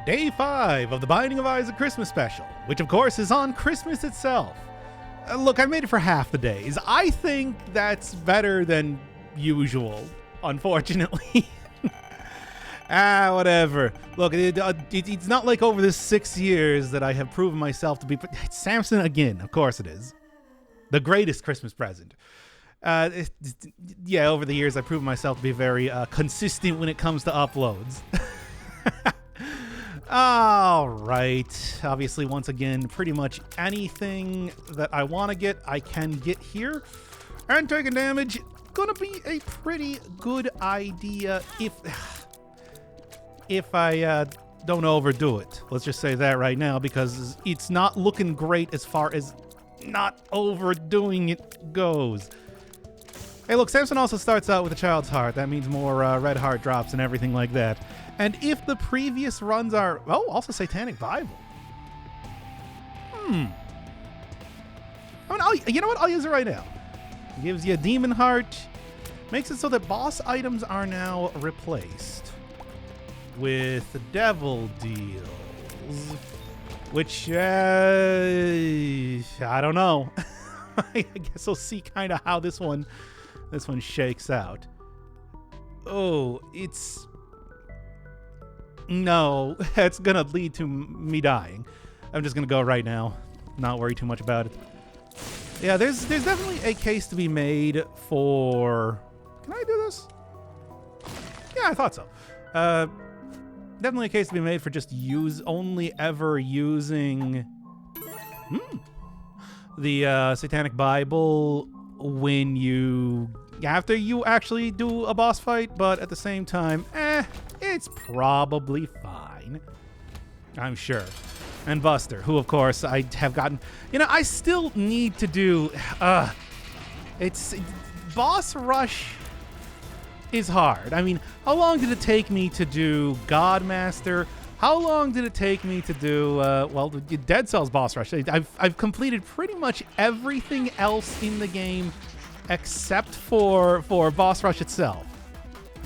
Day 5 of the Binding of Isaac Christmas special, which of course is on Christmas itself. Look, I made it for half the days. I think that's better than usual, unfortunately. Whatever. Look, it's not like over the 6 years that I have proven myself to be... It's Samson again, of course it is. The greatest Christmas present. Yeah, over the years I've proven myself to be very consistent when it comes to uploads. All right. Obviously, once again, pretty much anything that I want to get, I can get here. And taking damage, gonna be a pretty good idea if I don't overdo it. Let's just say that right now, because it's not looking great as far as not overdoing it goes. Hey, look, Samson also starts out with a child's heart. That means more red heart drops and everything like that. And if the previous runs are... Oh, also Satanic Bible. I mean, you know what? I'll use it right now. It gives you a demon heart. Makes it so that boss items are now replaced with devil deals. Which, I don't know. I guess we'll see kind of how this one shakes out. Oh, it's... No, that's gonna lead to me dying. I'm just gonna go right now. Not worry too much about it. Yeah, there's definitely a case to be made for... Can I do this? Yeah, I thought so. Definitely a case to be made for just only ever using the Satanic Bible when after you actually do a boss fight, but at the same time, it's probably fine. I'm sure. And Buster, who of course I have gotten, I still need to do, boss rush is hard. I mean, how long did it take me to do Godmaster? How long did it take me to do, the Dead Cells boss rush? I've completed pretty much everything else in the game except for boss rush itself.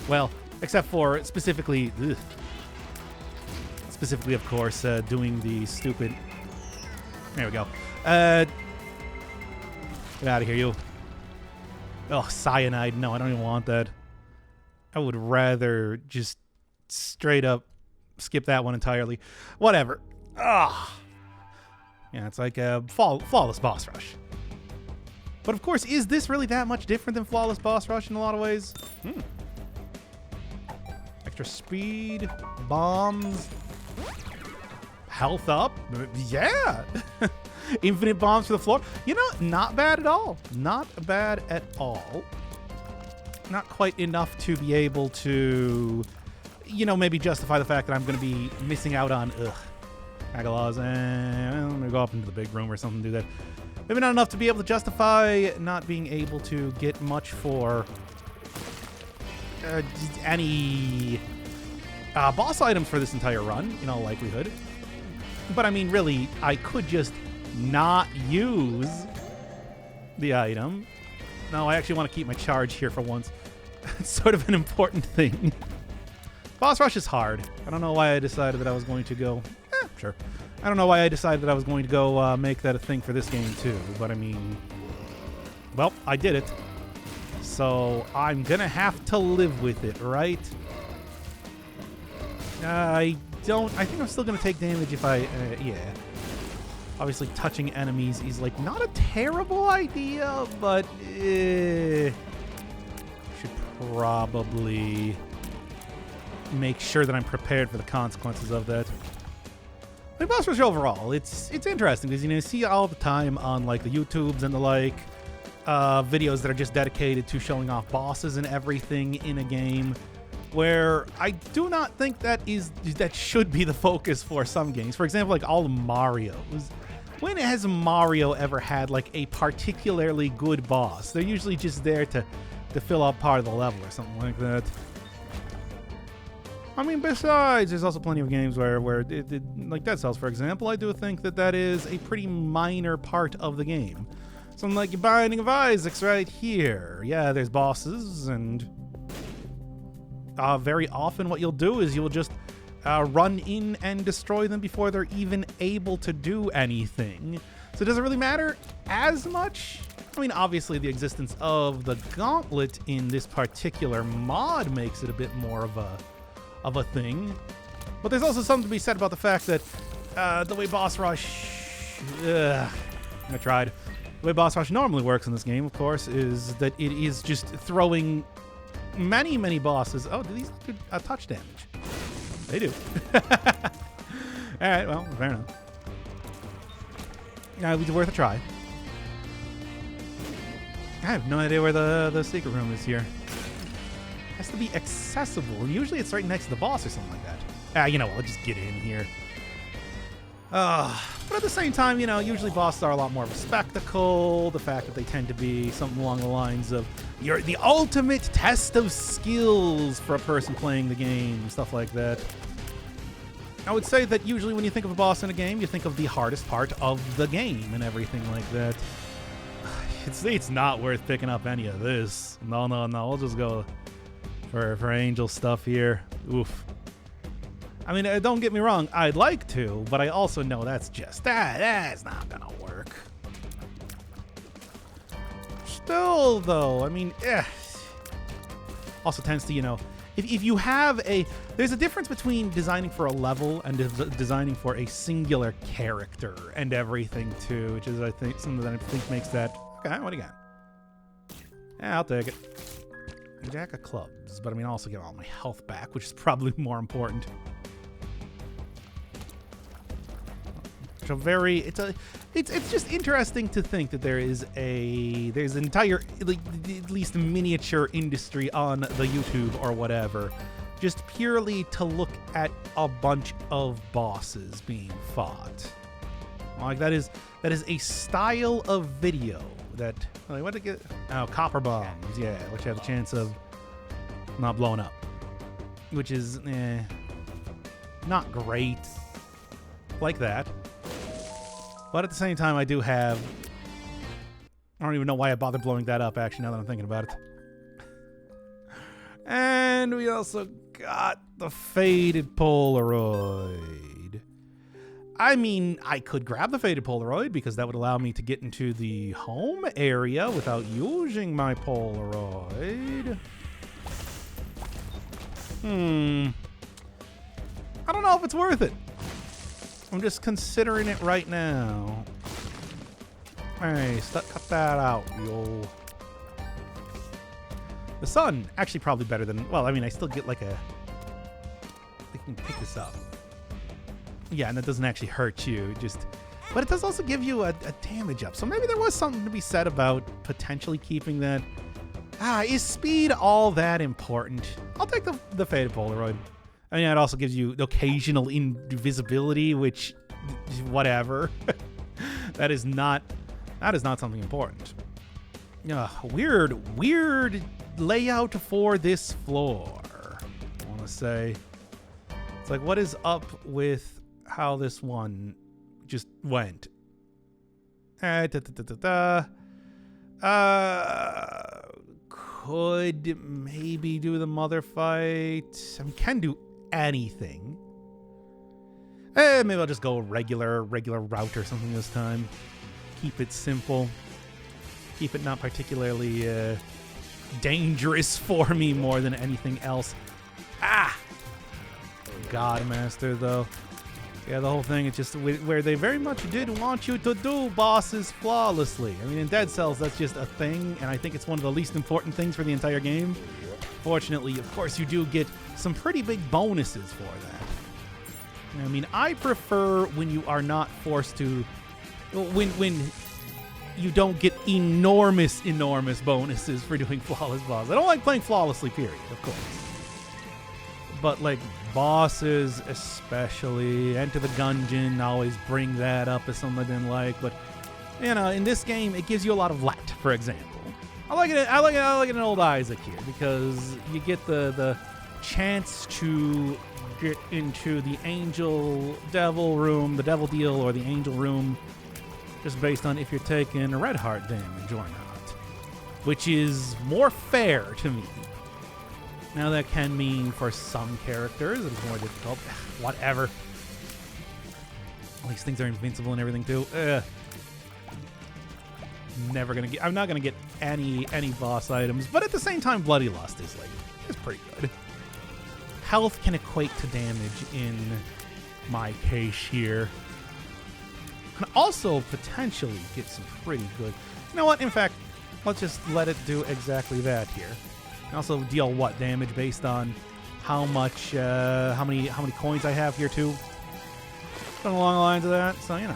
Well, except for specifically, of course, doing the stupid... There we go. Get out of here, you. Oh, cyanide. No, I don't even want that. I would rather just straight up skip that one entirely. Whatever. Yeah, it's like a flawless boss rush. But of course, is this really that much different than flawless boss rush in a lot of ways? Extra speed, bombs, health up. Yeah. Infinite bombs for the floor. Not bad at all. Not bad at all. Not quite enough to be able to, maybe justify the fact that I'm going to be missing out on, Agalaws. I'm going to go up into the big room or something and do that. Maybe not enough to be able to justify not being able to get much for any boss items for this entire run, in all likelihood. But I mean, really, I could just not use the item. No, I actually want to keep my charge here for once. It's sort of an important thing. Boss rush is hard. I don't know why I decided that I was going to go... sure. I don't know why I decided that I was going to go make that a thing for this game too, but I mean... Well, I did it. So I'm gonna have to live with it, right? I think I'm still gonna take damage if I... yeah. Obviously, touching enemies is, not a terrible idea, but should probably make sure that I'm prepared for the consequences of that. Like, boss rush overall, it's interesting because, you see all the time on, the YouTubes and the videos that are just dedicated to showing off bosses and everything in a game, where I do not think that should be the focus for some games. For example, all of Mario's. When has Mario ever had a particularly good boss? They're usually just there to fill out part of the level or something like that. I mean, besides, there's also plenty of games where like Dead Cells, for example, I do think that is a pretty minor part of the game. Something like your Binding of Isaac's right here. Yeah, there's bosses, and very often what you'll do is you'll just run in and destroy them before they're even able to do anything. So does it really matter as much? I mean, obviously the existence of the gauntlet in this particular mod makes it a bit more of a thing. But there's also something to be said about the fact that the way boss rush... I tried. The way boss rush normally works in this game, of course, is that it is just throwing many, many bosses. Oh, do these do touch damage? They do. Alright, well, fair enough. Yeah, it was worth a try. I have no idea where the secret room is here. It has to be accessible, and usually it's right next to the boss or something like that. You know what, I'll just get in here. But at the same time, you know, usually bosses are a lot more of a spectacle. The fact that they tend to be something along the lines of the ultimate test of skills for a person playing the game, stuff like that. I would say that usually when you think of a boss in a game, you think of the hardest part of the game and everything like that. It's not worth picking up any of this. No. I'll just go for angel stuff here. Oof. I mean, don't get me wrong, I'd like to, but I also know that's not gonna work. Still, though, I mean, also tends to, you know, if you have there's a difference between designing for a level and designing for a singular character and everything, too, which is, I think, something that I think makes that... Okay, what do you got? Yeah, I'll take it. Jack of clubs, but I mean, also get all my health back, which is probably more important. It's just interesting to think that there's an entire, like, at least a miniature industry on the YouTube or whatever, just purely to look at a bunch of bosses being fought. Like, that is a style of video that, like, what did it get? Oh, copper bombs, yeah, which have a chance of not blowing up, which is not great like that. But at the same time, I don't even know why I bothered blowing that up, actually, now that I'm thinking about it. And we also got the faded Polaroid. I mean, I could grab the faded Polaroid because that would allow me to get into the home area without using my Polaroid. I don't know if it's worth it. I'm just considering it right now. Hey, cut that out, yo. The sun, actually probably better than... Well, I mean, I still get like a... I can pick this up. Yeah, and that doesn't actually hurt you. But it does also give you a damage up. So maybe there was something to be said about potentially keeping that. Is speed all that important? I'll take the faded Polaroid. I mean, it also gives you occasional invisibility, which, whatever. That is not something important. Weird layout for this floor, I want to say. It's like, what is up with how this one just went? Could maybe do the mother fight. I mean, can do anything. Maybe I'll just go regular route or something this time. Keep it simple. Keep it not particularly dangerous for me more than anything else. Godmaster, though. Yeah, the whole thing is just where they very much did want you to do bosses flawlessly. I mean, in Dead Cells, that's just a thing, and I think it's one of the least important things for the entire game. Fortunately, of course, you do get some pretty big bonuses for that. I mean, I prefer when you are not forced to... When you don't get enormous bonuses for doing flawless bosses. I don't like playing flawlessly, period, of course. But, like, bosses especially, Enter the Gungeon, always bring that up as something I didn't like. But, you know, in this game, it gives you a lot of let, for example. I like it in Old Isaac here because you get the chance to get into the Angel Devil room, the Devil Deal, or the Angel room, just based on if you're taking red heart damage or not, which is more fair to me. Now that can mean for some characters it's more difficult. Whatever. All these things are invincible and everything too. Never gonna get. I'm not gonna get any boss items, but at the same time, Bloody Lust is pretty good. Health can equate to damage in my case here. Can also potentially get some pretty good. You know what? In fact, let's just let it do exactly that here. And also deal what damage based on how much, how many coins I have here too. Something along the lines of that. So you know,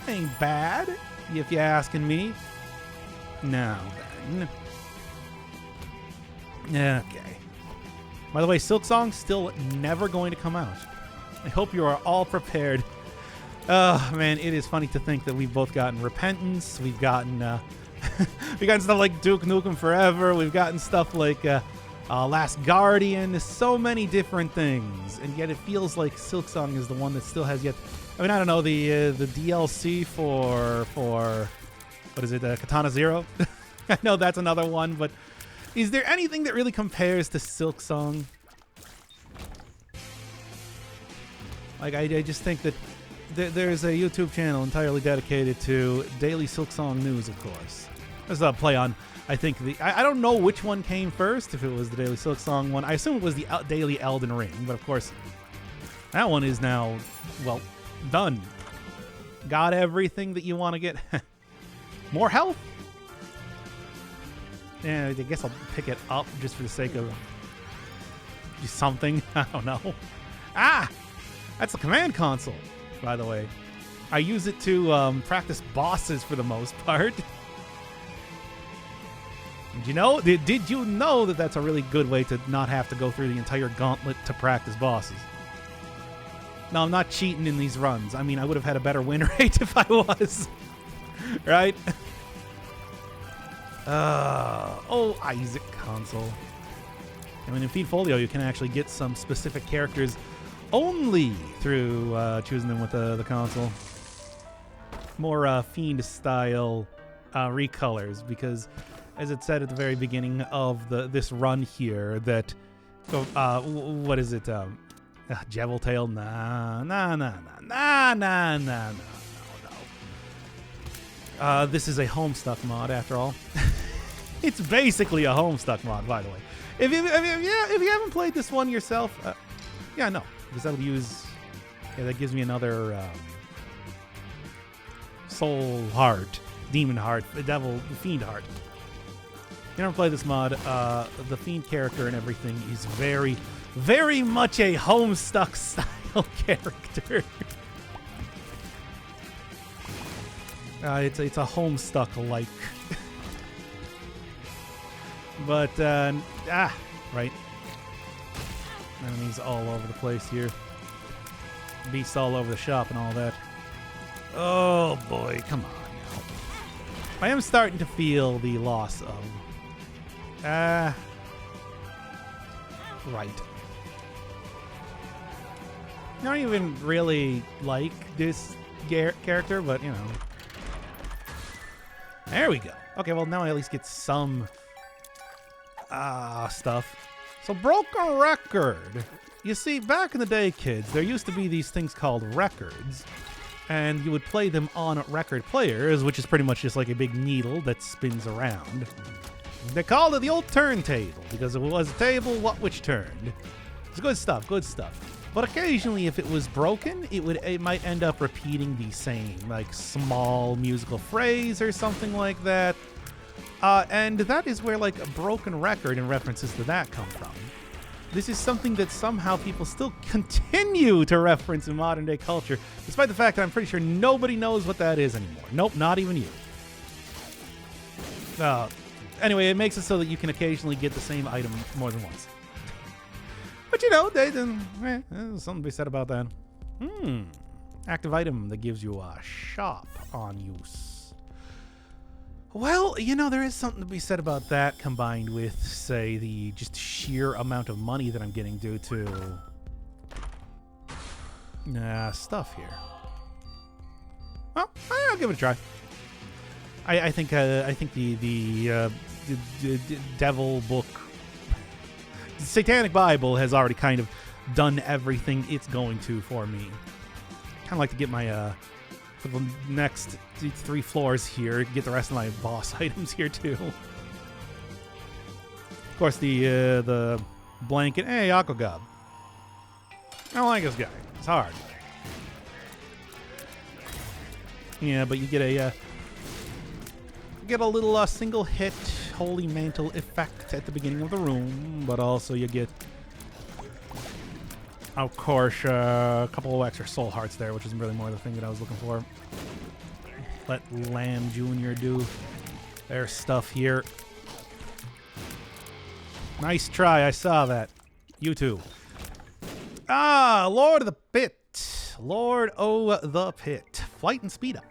ain't bad if you're asking me. Now then. Okay. By the way, Silksong still never going to come out. I hope you are all prepared. Oh man, it is funny to think that we've both gotten Repentance. We've gotten we've gotten stuff like Duke Nukem Forever. We've gotten stuff like Last Guardian. There's so many different things, and yet it feels like Silksong is the one that still has yet. I mean, I don't know, the DLC for what is it, Katana Zero? I know that's another one, but is there anything that really compares to Silksong? Like, I just think that there's a YouTube channel entirely dedicated to daily Silksong news, of course. There's a play on, I think, I don't know which one came first, if it was the daily Silksong one. I assume it was the daily Elden Ring, but of course, that one is now, well, done. Got everything that you want to get. More health? Yeah, I guess I'll pick it up just for the sake of something. I don't know. Ah! That's the command console, by the way. I use it to practice bosses for the most part. Did you know? Did you know that that's a really good way to not have to go through the entire gauntlet to practice bosses? No, I'm not cheating in these runs. I mean, I would have had a better win rate if I was. Right? Oh, Isaac console. I mean, in Feedfolio, you can actually get some specific characters only through choosing them with the console. More Fiend-style recolors, because, as it said at the very beginning of this run here, that what is it? Jeveltail? No. This is a Homestuck mod, after all. It's basically a Homestuck mod, by the way. If you haven't played this one yourself, yeah, no, because that'll use. Yeah, that gives me another soul heart, demon heart, the fiend heart. If you never played this mod, the fiend character and everything is very, very much a Homestuck style character. It's a Homestuck-like. But, right. Enemies all over the place here. Beasts all over the shop and all that. Oh, boy. Come on now. I am starting to feel the loss of... right. I don't even really like this character, but, you know. There we go. Okay, well, now I at least get some stuff. So, Broken Record. You see, back in the day, kids, there used to be these things called records, and you would play them on record players, which is pretty much just like a big needle that spins around. They called it the old turntable, because it was a table which turned. It's good stuff, good stuff. But occasionally, if it was broken, it might end up repeating the same, like, small musical phrase or something like that. And that is where, like, a broken record and references to that come from. This is something that somehow people still continue to reference in modern day culture, despite the fact that I'm pretty sure nobody knows what that is anymore. Nope, not even you. Anyway, it makes it so that you can occasionally get the same item more than once. But you know, there's something to be said about that. Active item that gives you a shop on use. Well, you know, there is something to be said about that combined with, say, the just sheer amount of money that I'm getting due to stuff here. Well, I'll give it a try. I think the devil book. The Satanic Bible has already kind of done everything it's going to for me. Kind of like to get my for the next 3 floors here, get the rest of my boss items here too. Of course, the blanket. Hey, Aquagob. I don't like this guy. It's hard. Yeah, but you get a little single hit Holy Mantle effect at the beginning of the room, but also you get, of course, a couple of extra soul hearts there, which is really more the thing that I was looking for. Let Lamb Jr. do their stuff here. Nice try, I saw that. You too. Ah, Lord of the Pit. Lord o' the Pit. Flight and speed up.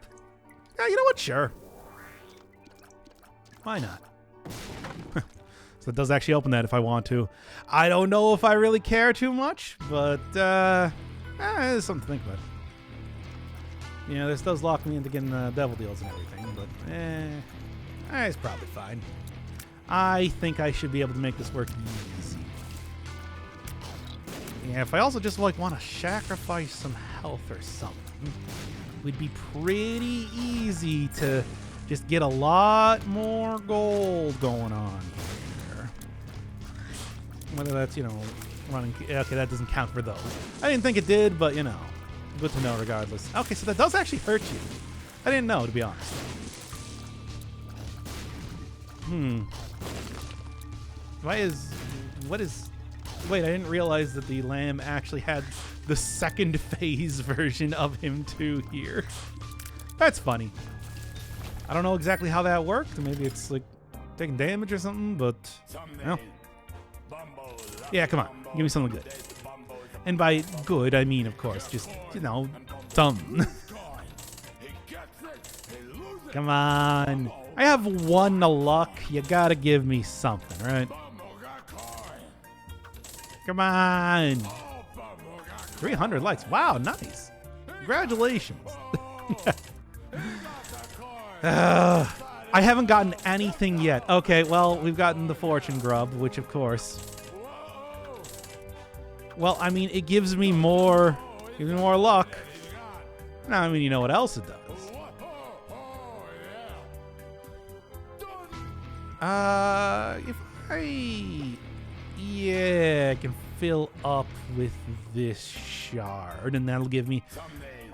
Yeah, you know what? Sure. Why not? So it does actually open that if I want to. I don't know if I really care too much, but there's something to think about. You know, this does lock me into getting devil deals and everything, but it's probably fine. I think I should be able to make this work easy. Yeah, if I also just want to sacrifice some health or something, it would be pretty easy to just get a lot more gold going on here. Whether that's, running. Okay, that doesn't count for those. I didn't think it did, but, good to know regardless. Okay, so that does actually hurt you. I didn't know, to be honest. Wait, I didn't realize that the lamb actually had the second phase version of him too here. That's funny. I don't know exactly how that worked. Maybe it's like taking damage or something, but yeah, come on. Give me something good. And by good, I mean, of course, just, dumb. Come on. I have 1 luck. You gotta give me something, right? Come on. 300 likes. Wow, nice. Congratulations. I haven't gotten anything yet. Okay, well, we've gotten the fortune grub, which of course. Well, I mean, it gives me more luck. Now, I mean, you know what else it does? If I can fill up with this shard, and that'll give me.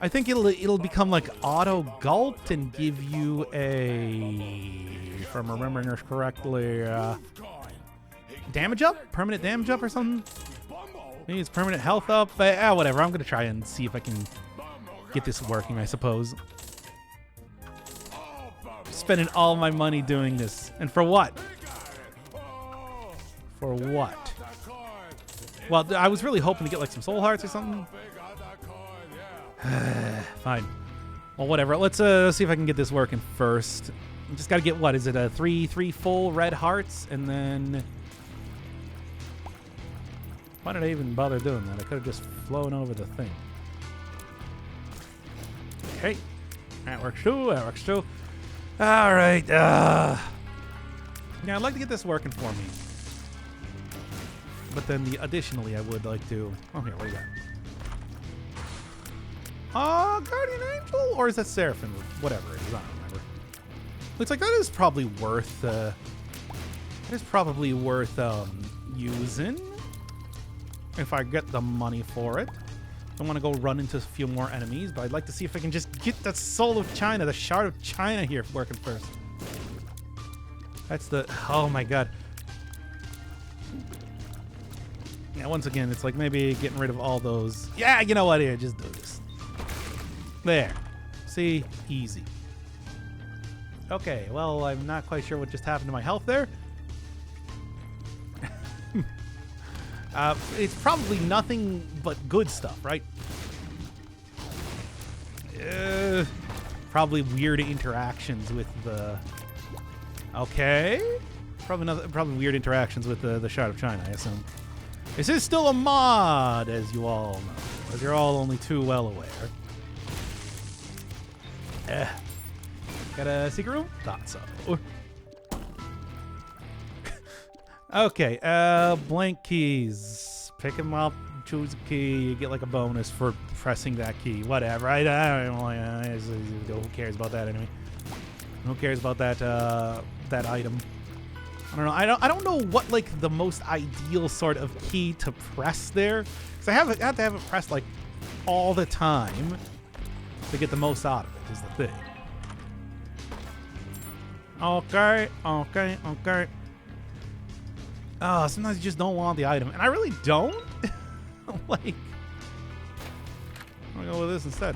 I think it'll become like auto gulp and give you a, if I'm remembering this correctly, damage up, permanent damage up or something. Maybe it's permanent health up. Whatever. I'm gonna try and see if I can get this working. I suppose. Spending all my money doing this, and for what? For what? Well, I was really hoping to get like some soul hearts or something. Fine. Well, whatever. Let's see if I can get this working first. Just gotta get, what is it? Three full red hearts, and then. Why did I even bother doing that? I could have just flown over the thing. Okay. That works too. That works too. All right. Yeah, I'd like to get this working for me. But then additionally, I would like to. Oh, here, what do you got? Guardian Angel? Or is that Seraphim? Whatever it is, I don't remember. Looks like that is probably worth, using. If I get the money for it. Don't want to go run into a few more enemies, but I'd like to see if I can just get that Soul of China, the Shard of China here working first. That's the, oh my god. Yeah, once again, it's like maybe getting rid of all those. Yeah, you know what? Here, just do this. There. See? Easy. Okay, well, I'm not quite sure what just happened to my health there. It's probably nothing but good stuff, right? Probably weird interactions with the... Okay. Probably weird interactions with the Shard of China, I assume. This is still a mod, as you all know. As you're all only too well aware. Got a secret room? Thought so. Okay, blank keys. Pick them up, choose a key, you get like a bonus for pressing that key. Whatever. I don't know. Who cares about that anyway? Who cares about that that item? I don't know. I don't know what like the most ideal sort of key to press there. Cause I have to have it pressed like all the time to get the most out of it. Is the thing. Okay. Sometimes you just don't want the item, and I really don't. Like, I'm gonna go with this instead.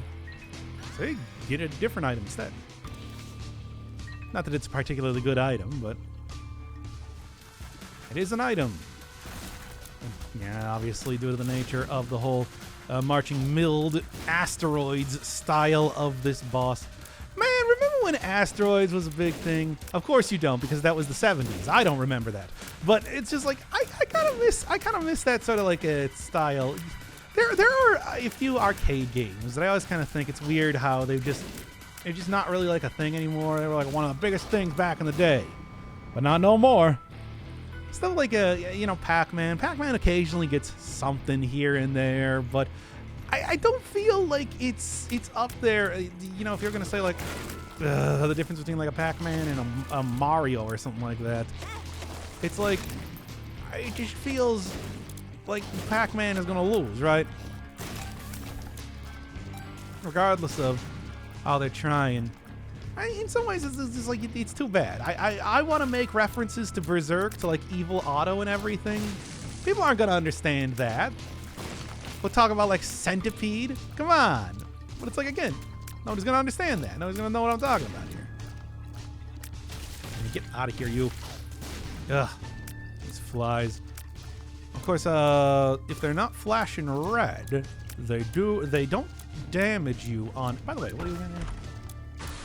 See, get a different item instead. Not that it's a particularly good item, but it is an item. Yeah, obviously due to the nature of the whole marching milled asteroids style of this boss. Man, remember when asteroids was a big thing? Of course you don't, because that was the 70s. I don't remember that. But it's just like I kind of miss that sort of like a style. There are a few arcade games that I always kind of think it's weird how they're just not really like a thing anymore. They were like one of the biggest things back in the day, but not no more. Stuff like Pac-Man. Pac-Man occasionally gets something here and there, but I don't feel like it's up there. You know, if you're gonna say like the difference between like a Pac-Man and a Mario or something like that, it's like it just feels like Pac-Man is gonna lose, right? Regardless of how they're trying. In some ways, it's just like it's too bad. I want to make references to Berserk, to like Evil Otto and everything. People aren't gonna understand that. We'll talk about like Centipede. Come on. But it's like, again, nobody's gonna understand that. Nobody's gonna know what I'm talking about here. Get out of here, you. Ugh. These flies. Of course, if they're not flashing red, they don't damage you on. By the way, what are you doing here?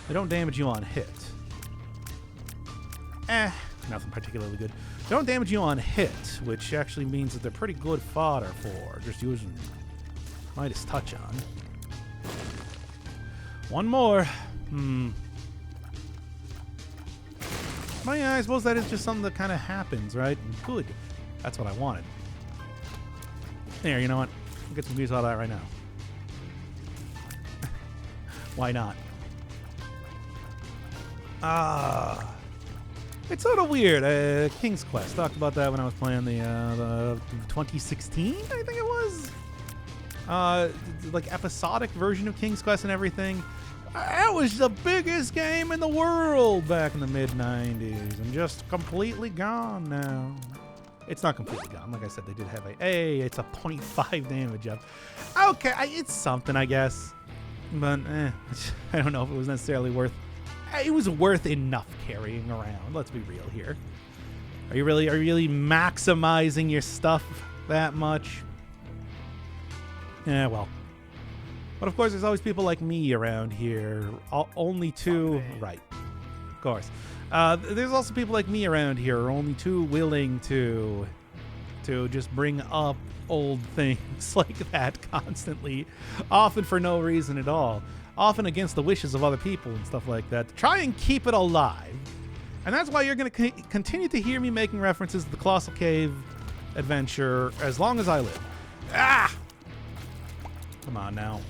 They don't damage you on hit. Nothing particularly good. They don't damage you on hit, which actually means that they're pretty good fodder for just using Midas Touch on. One more. Well, yeah, I suppose that is just something that kind of happens, right? Good. That's what I wanted. There, you know what? I'll get some use out of that right now. Why not? It's sort of weird. King's Quest. Talked about that when I was playing the 2016, I think it was. Like episodic version of King's Quest and everything. That was the biggest game in the world back in the mid-90s, and just completely gone now. It's not completely gone. Like I said, they did have it's a 0.5 damage up. Okay, it's something, I guess. But I don't know if it was necessarily worth. It was worth enough carrying around. Let's be real here. Are you really maximizing your stuff that much? Yeah, well. But of course, there's always people like me around here. Only two, right? Of course. There's also people like me around here who are only too willing to just bring up old things like that constantly, often for no reason at all. Often against the wishes of other people and stuff like that, to try and keep it alive. And that's why you're going to continue to hear me making references to the Colossal Cave adventure as long as I live. Ah! Come on now.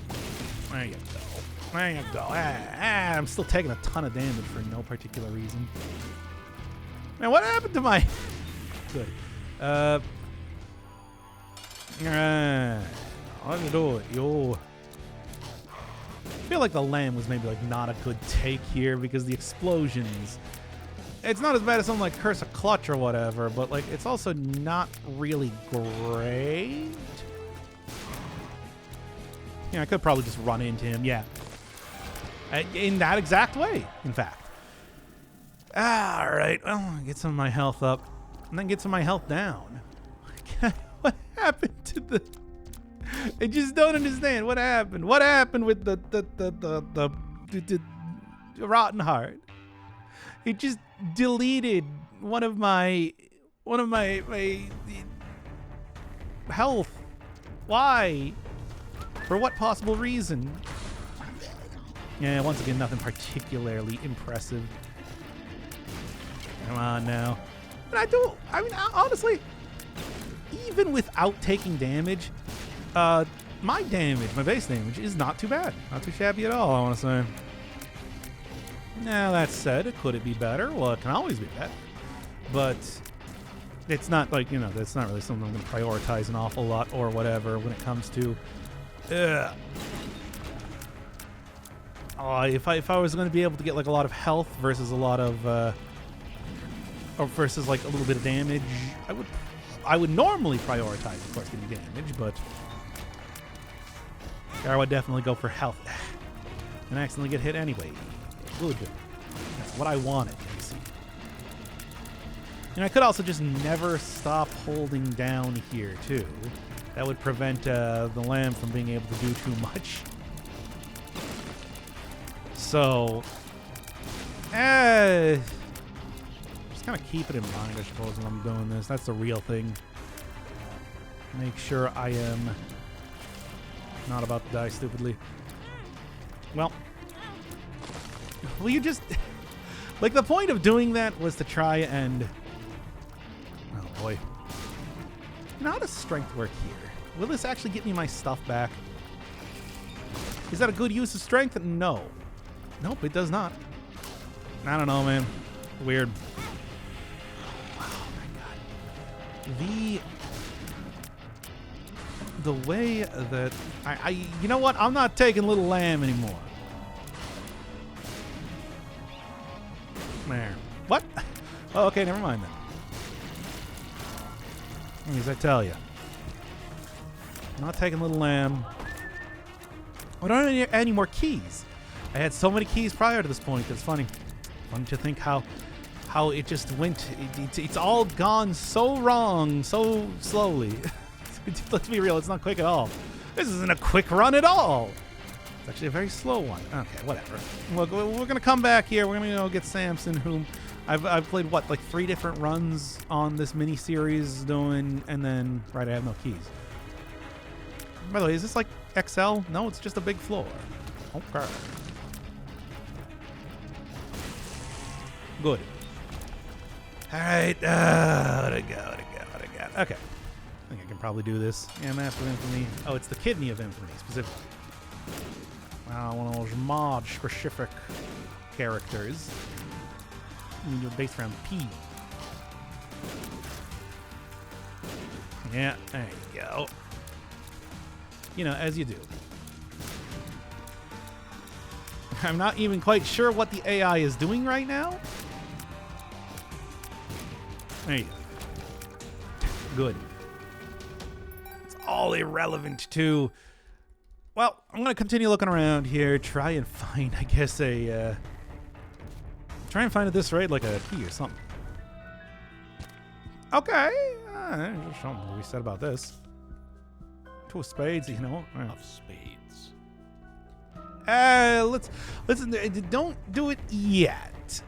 There you go. There you go. I'm still taking a ton of damage for no particular reason. Man, what happened to my... Good. Let me do it, yo. I feel like the lamb was maybe like not a good take here because the explosions. It's not as bad as something like Curse of Clutch or whatever, but like it's also not really great. Yeah, I could probably just run into him. Yeah, in that exact way, in fact. All right, well, get some of my health up, and then get some of my health down. What happened to the? I just don't understand what happened. What happened with the Rotten Heart? It just deleted one of my health. Why? For what possible reason? Yeah, once again, nothing particularly impressive. Come on now. And I mean, honestly, even without taking damage, my base damage is not too bad. Not too shabby at all, I want to say. Now, that said, could it be better? Well, it can always be better. But it's not like, you know, that's not really something I'm going to prioritize an awful lot or whatever when it comes to... if I was going to be able to get like a lot of health versus a lot of... or versus like a little bit of damage, I would normally prioritize, of course, getting damage, but... I would definitely go for health. And accidentally get hit anyway. Good. That's what I wanted, you see. And I could also just never stop holding down here, too. That would prevent the lamb from being able to do too much. So... just kind of keep it in mind, I suppose, when I'm doing this. That's the real thing. Make sure I am not about to die stupidly. Well, you just... like, the point of doing that was to try and... oh, boy. You know, how does strength work here? Will this actually get me my stuff back? Is that a good use of strength? No. Nope, it does not. I don't know, man. Weird. Oh, my God. The way that... you know what? I'm not taking Little Lamb anymore. There. What? Oh, okay, never mind then. As I tell you. I'm not taking Little Lamb. I don't have any more keys. I had so many keys prior to this point. It's funny. Funny to think how it just went... It's all gone so wrong, so slowly. Let's be real, it's not quick at all. This isn't a quick run at all. It's actually a very slow one. Okay, whatever. Look, we're going to come back here. We're going to go get Samson, whom I've played, what, like 3 different runs on this mini-series doing, and then, right, I have no keys. By the way, is this like XL? No, it's just a big floor. Okay. Good. All right. What I got? Okay. I think I can probably do this. Yeah, Master of Infamy. Oh, it's the Kidney of Infamy, specifically. Wow, one of those mod-specific characters. You're based around P. Yeah, there you go. You know, as you do. I'm not even quite sure what the AI is doing right now. There you go. Good. It's all irrelevant to... Well, I'm going to continue looking around here, try and find, I guess, a... try and find at this rate like a key or something. Okay. There's something to be said about this. 2 of spades, you know. Right. Of spades. Let's don't do it yet.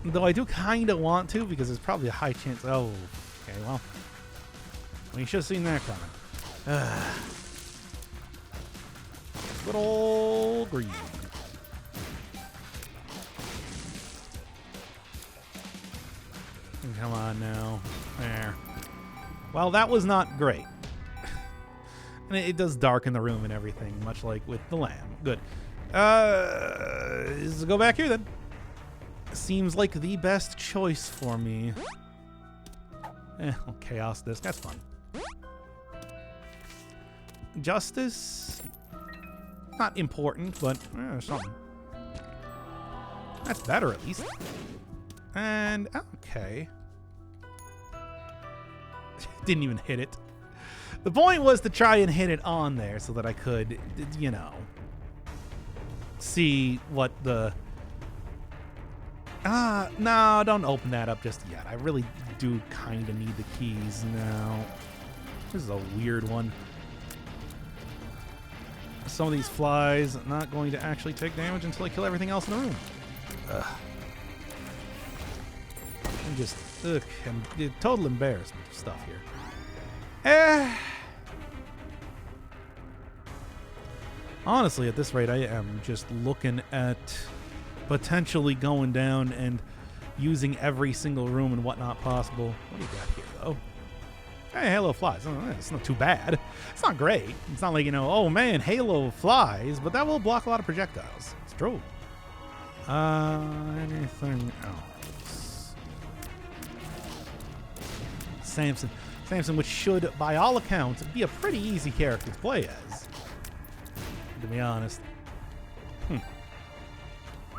Though I do kind of want to, because there's probably a high chance. Oh, okay, well, you should have seen that coming. Good old green. Come on now. There. Well, that was not great. And it does darken the room and everything, much like with the lamb. Good. Let's go back here then. Seems like the best choice for me. Chaos disc. That's fun. Justice. Not important, but something. That's better, at least. And, okay. Didn't even hit it. The point was to try and hit it on there so that I could, you know, see what the... no, don't open that up just yet. I really do kind of need the keys now. This is a weird one. Some of these flies are not going to actually take damage until I kill everything else in the room. Ugh. I'm just, I'm total embarrassment of stuff here. Honestly, at this rate, I am just looking at potentially going down and using every single room and whatnot possible. What do you got here, though? Hey, Halo flies. Oh, it's not too bad. It's not great. It's not like, you know, oh man, Halo flies, but that will block a lot of projectiles. It's true. Anything else? Samson. Samson, which should, by all accounts, be a pretty easy character to play as. To be honest.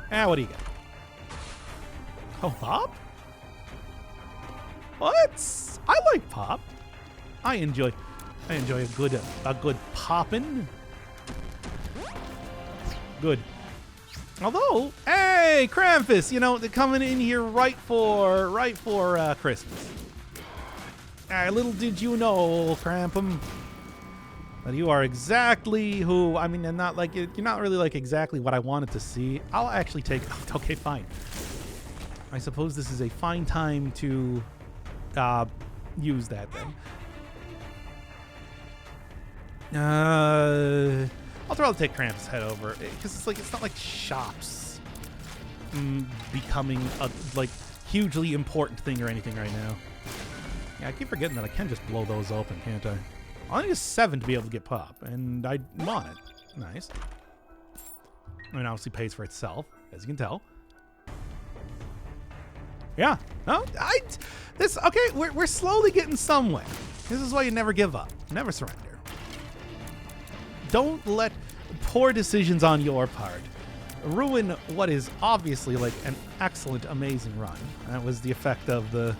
What do you got? Oh, Pop? What? I like Pop. I enjoy a good poppin'. Good. Although, hey, Krampus, you know, they're coming in here right for Christmas. Little did you know, Krampum, that you are exactly who, I mean, and not like, you're not really like exactly what I wanted to see. I'll actually take, okay, fine. I suppose this is a fine time to use that then. I'll probably take Krampus' head over because it's like it's not like shops becoming a like hugely important thing or anything right now. Yeah, I keep forgetting that I can just blow those open, can't I? I need a 7 to be able to get Pop, and I want it. Nice. I mean, obviously pays for itself, as you can tell. Yeah. No, okay, we're slowly getting somewhere. This is why you never give up. Never surrender. Don't let poor decisions on your part ruin what is obviously like an excellent, amazing run. That was the effect of the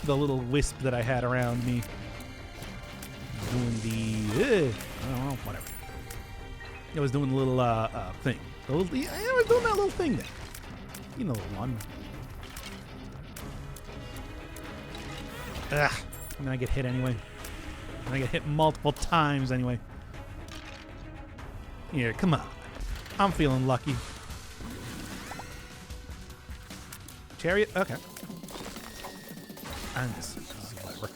little wisp that I had around me. Doing the, I don't know, whatever. I was doing the little thing. I was doing that little thing there. You know the one. Ugh. And then I get hit anyway. And I get hit multiple times anyway. Here, come on. I'm feeling lucky. Chariot? Okay. And this is whatever.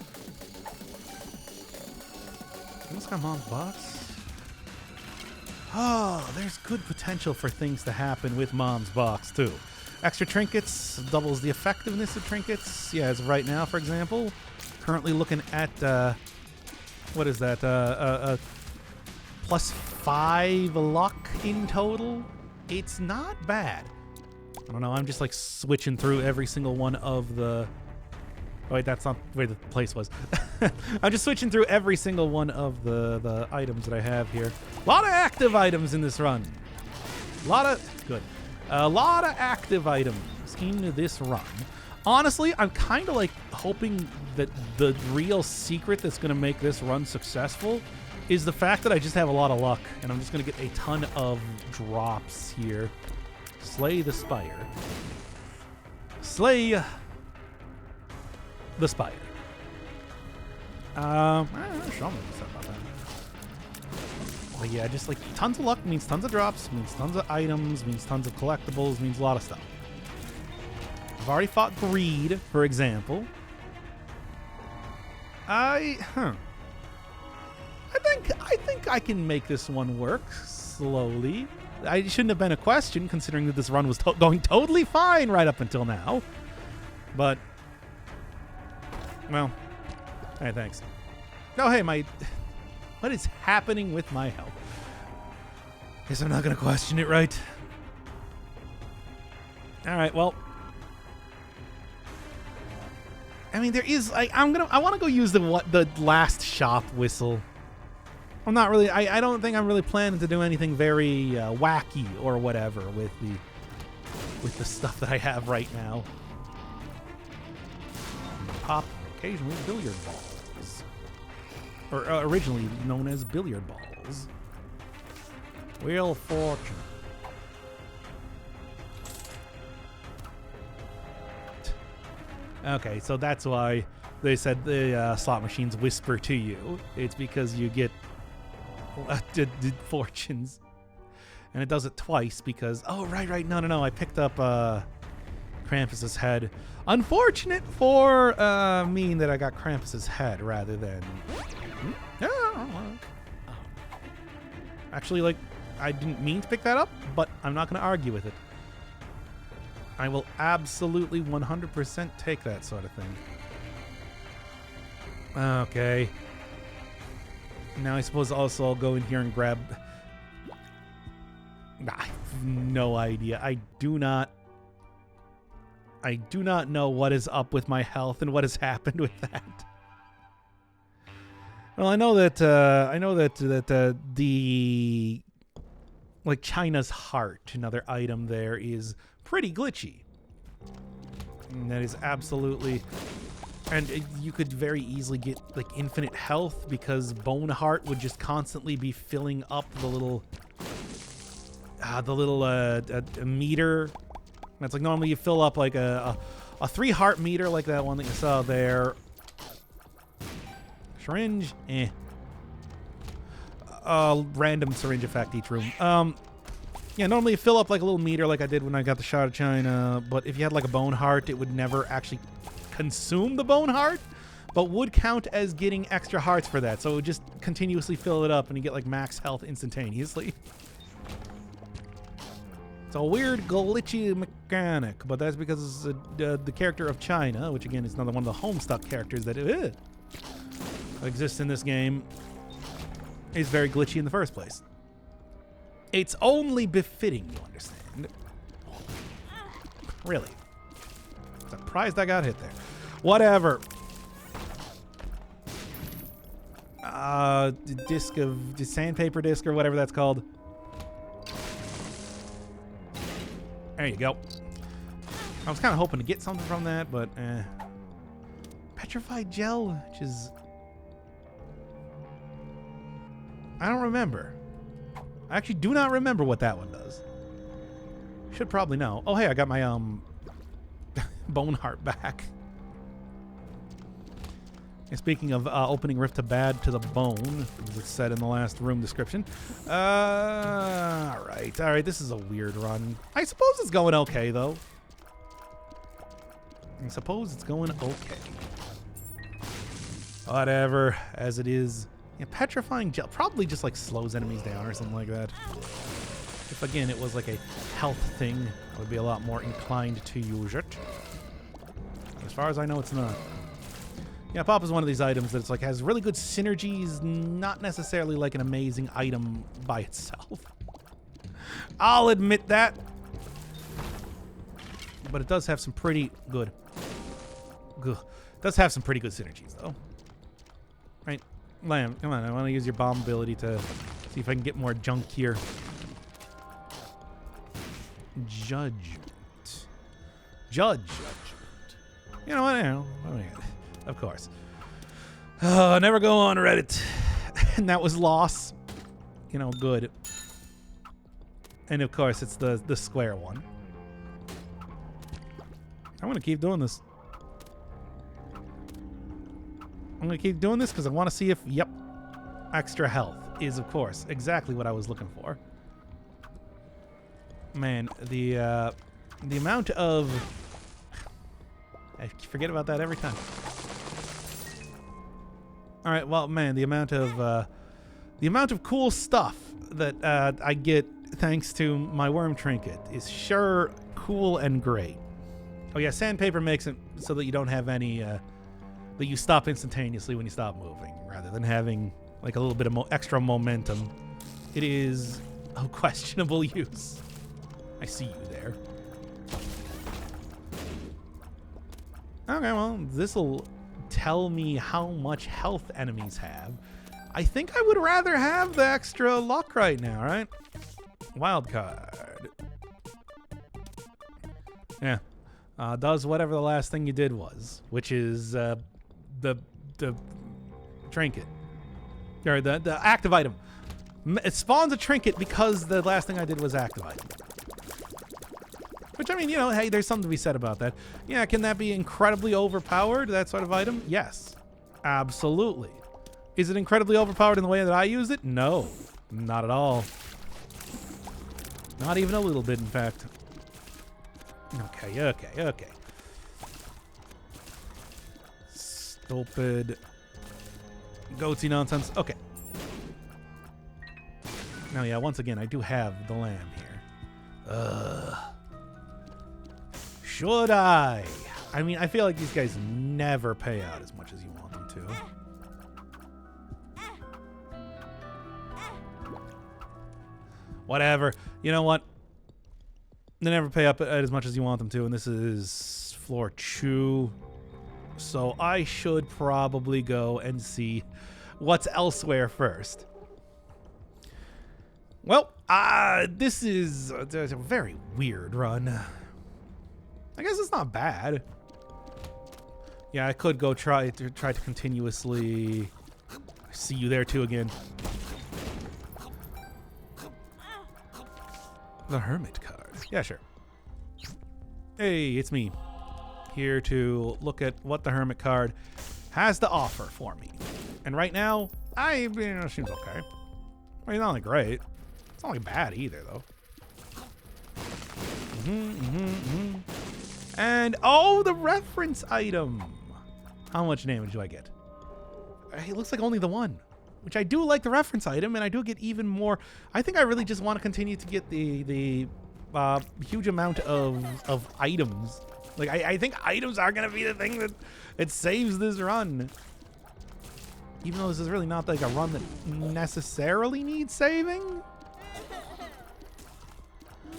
What's got Mom's box? Oh, there's good potential for things to happen with Mom's box, too. Extra trinkets doubles the effectiveness of trinkets. Yeah, as of right now, for example. Currently looking at, what is that? Plus 5 luck in total. It's not bad. I don't know. I'm just like switching through every single one of the... Oh, wait, that's not where the place was. I'm just switching through every single one of the items that I have here. A lot of active items in this run. A lot of active items in this run. Honestly, I'm kind of like hoping that the real secret that's going to make this run successful is the fact that I just have a lot of luck, and I'm just going to get a ton of drops here. Slay the Spire. Slay the Spire. I don't know, Shaman said about that. But yeah, just like tons of luck means tons of drops, means tons of items, means tons of collectibles, means a lot of stuff. I've already fought Greed, for example. I think I can make this one work slowly. It shouldn't have been a question, considering that this run was going totally fine right up until now. But, well, hey, thanks. Oh, hey, what is happening with my health? Guess I'm not gonna question it, right? All right, well. I mean, there is, I want to go use the last shop whistle. I'm not really, I don't think I'm really planning to do anything very wacky or whatever with the stuff that I have right now. Pop occasionally billiard balls. Or originally known as billiard balls. Wheel of Fortune. Okay, so that's why they said the slot machines whisper to you. It's because you get fortunes. And it does it twice because... Oh, right. No. I picked up Krampus's head. Unfortunate for me that I got Krampus's head rather than... Actually, like, I didn't mean to pick that up, but I'm not going to argue with it. I will absolutely 100% take that sort of thing. Okay. Now I suppose also I'll go in here and grab... I have no idea. I do not know what is up with my health and what has happened with that. Well, I know that the like China's heart, another item there, is pretty glitchy. And that is absolutely, and you could very easily get like infinite health because Bone Heart would just constantly be filling up the little meter. That's like normally you fill up like a 3 heart meter like that one that you saw there. Syringe, random syringe effect each room. Yeah, normally you fill up like a little meter like I did when I got the Shard of China, but if you had like a Bone Heart, it would never actually consume the Bone Heart, but would count as getting extra hearts for that. So it would just continuously fill it up and you get like max health instantaneously. It's a weird glitchy mechanic, but that's because the character of China, which again is another one of the Homestuck characters that exists in this game, is very glitchy in the first place. It's only befitting, you understand. Really. Surprised I got hit there. Whatever. The sandpaper disc or whatever that's called. There you go. I was kind of hoping to get something from that, but petrified gel, which is... I don't remember. I actually do not remember what that one does. Should probably know. Oh, hey, I got my Bone Heart back. And speaking of opening Rift to Bad to the bone, as it said in the last room description. All right. This is a weird run. I suppose it's going okay, though. I suppose it's going okay. Whatever, as it is. Yeah, petrifying gel probably just like slows enemies down or something like that. If again it was like a health thing, I would be a lot more inclined to use it. As far as I know, it's not. Yeah, Pop is one of these items that it's like has really good synergies, not necessarily like an amazing item by itself. I'll admit that. But it does have some pretty good. It does have some pretty good synergies though. Right? Lamb, come on, I want to use your bomb ability to see if I can get more junk here. Judgment. Judgment. You know what? Of course. Never go on Reddit. And that was loss. You know, good. And of course, it's the square one. I'm going to keep doing this. I'm going to keep doing this because I want to see if, yep, extra health is, of course, exactly what I was looking for. Man, the amount of... I forget about that every time. All right, well, man, the amount of cool stuff that I get thanks to my worm trinket is sure cool and great. Oh yeah, sandpaper makes it so that you don't have any... that you stop instantaneously when you stop moving, rather than having like a little bit of extra momentum. It is a questionable use. I see you there. Okay, well, this'll tell me how much health enemies have. I think I would rather have the extra luck right now, right? Wild card. Yeah. Does whatever the last thing you did was, which is the trinket, or the active item. It spawns a trinket because the last thing I did was active item. Which, I mean, you know, hey, there's something to be said about that. Yeah, can that be incredibly overpowered, that sort of item? Yes, absolutely. Is it incredibly overpowered in the way that I used it? No, not at all. Not even a little bit, in fact. Okay. Stupid goatsy nonsense. Okay. Now, yeah, once again, I do have the lamb here. should I? I mean, I feel like these guys never pay out as much as you want them to. Whatever. You know what? They never pay up as much as you want them to, and this is floor 2. So I should probably go and see what's elsewhere first. Well, this is a very weird run. I guess it's not bad. Yeah, I could go try to continuously see you there too again. The Hermit card. Yeah, sure. Hey, it's me. Here to look at what the Hermit card has to offer for me. And right now, it seems okay. I mean, not like great. It's not like bad either, though. And, oh, the reference item. How much damage do I get? It looks like only the one. Which I do like the reference item, and I do get even more. I think I really just want to continue to get the huge amount of items. Like, I think items are going to be the thing that saves this run. Even though this is really not like a run that necessarily needs saving.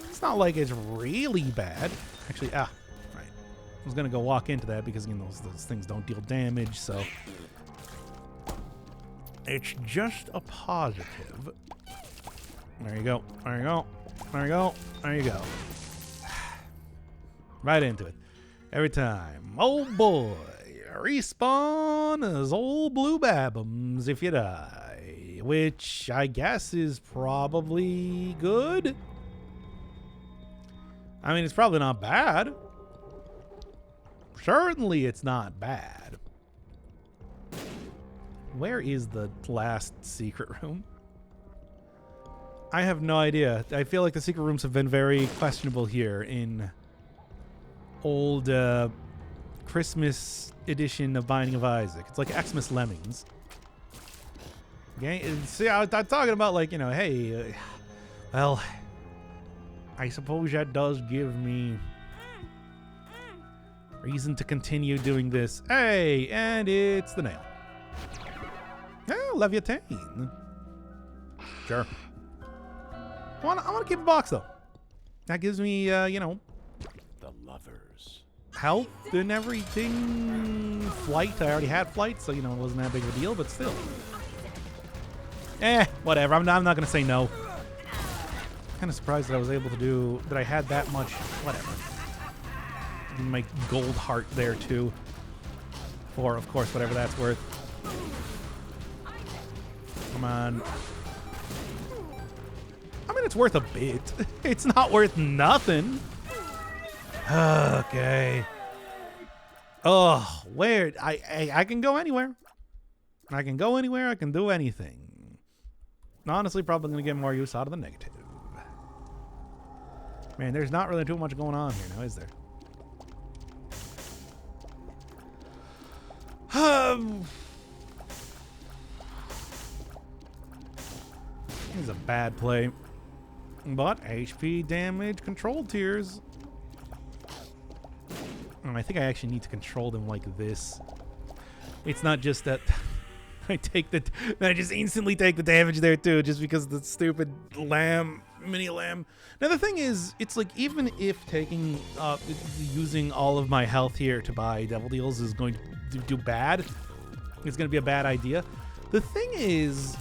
It's not like it's really bad. Actually, right. I was going to go walk into that because, you know, those things don't deal damage, so... It's just a positive. There you go. There you go. There you go. There you go. Right into it. Every time. Oh boy. Respawn as old blue babums if you die. Which I guess is probably good. I mean, it's probably not bad. Certainly it's not bad. Where is the last secret room? I have no idea. I feel like the secret rooms have been very questionable here in old Christmas edition of Binding of Isaac. It's like Xmas Lemmings. Okay, see, I'm talking about, like, you know, hey, well, I suppose that does give me reason to continue doing this. Hey, and it's the nail. Oh, Leviathan. Sure. I want to keep a box, though. That gives me, you know, the lovers. Health and everything. Flight. I already had flight, so, you know, it wasn't that big of a deal, but still. Whatever. I'm not going to say no. Kind of surprised that I was able to do, that I had that much, whatever. My gold heart there, too. For, of course, whatever that's worth. Come on. I mean, it's worth a bit. It's not worth nothing. Okay. Oh, where? I can go anywhere. I can go anywhere. I can do anything. Honestly, probably going to get more use out of the negative. Man, there's not really too much going on here now, is there? This is a bad play. But HP damage control tiers. I think I actually need to control them like this. It's not just that I just instantly take the damage there too, just because the stupid lamb, mini lamb. Now the thing is, it's like even if taking using all of my health here to buy Devil Deals is going to do bad, it's going to be a bad idea. The thing is,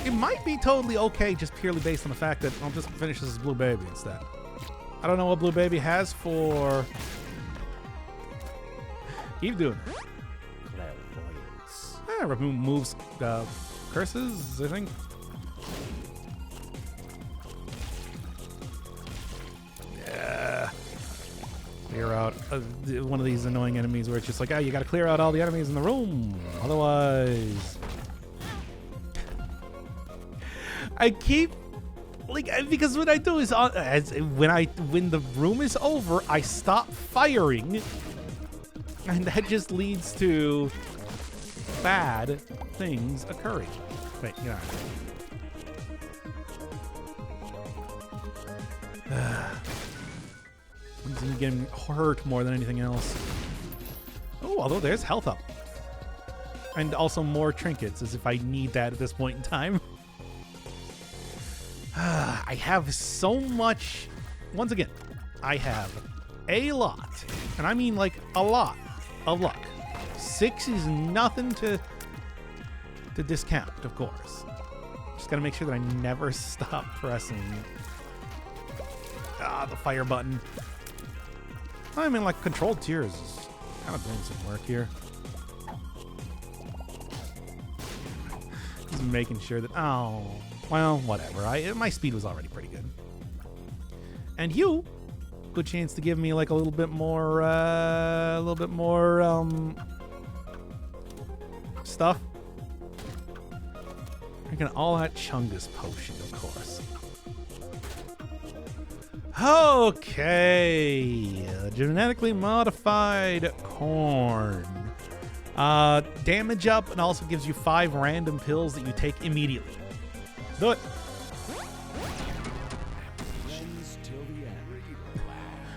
it might be totally okay just purely based on the fact that I'll just finish this as Blue Baby instead. I don't know what Blue Baby has for... Keep doing it. Removes curses, I think. Yeah. Clear out one of these annoying enemies where it's just like, you gotta clear out all the enemies in the room. Otherwise... I keep... Like, because what I do is, when the room is over, I stop firing. And that just leads to bad things occurring. Wait, you know. me getting hurt more than anything else. Oh, although there's health up. And also more trinkets, as if I need that at this point in time. I have so much. Once again, I have a lot, and I mean like a lot of luck. 6 is nothing to discount, of course. Just gotta make sure that I never stop pressing the fire button. I mean, like, controlled tears is kind of doing some work here. Just making sure that, oh, well, whatever. My speed was already pretty good. And you, good chance to give me like a little bit more stuff. Drinking all that Chungus potion, of course. Okay, genetically modified corn. Damage up, and also gives you 5 random pills that you take immediately. Do it.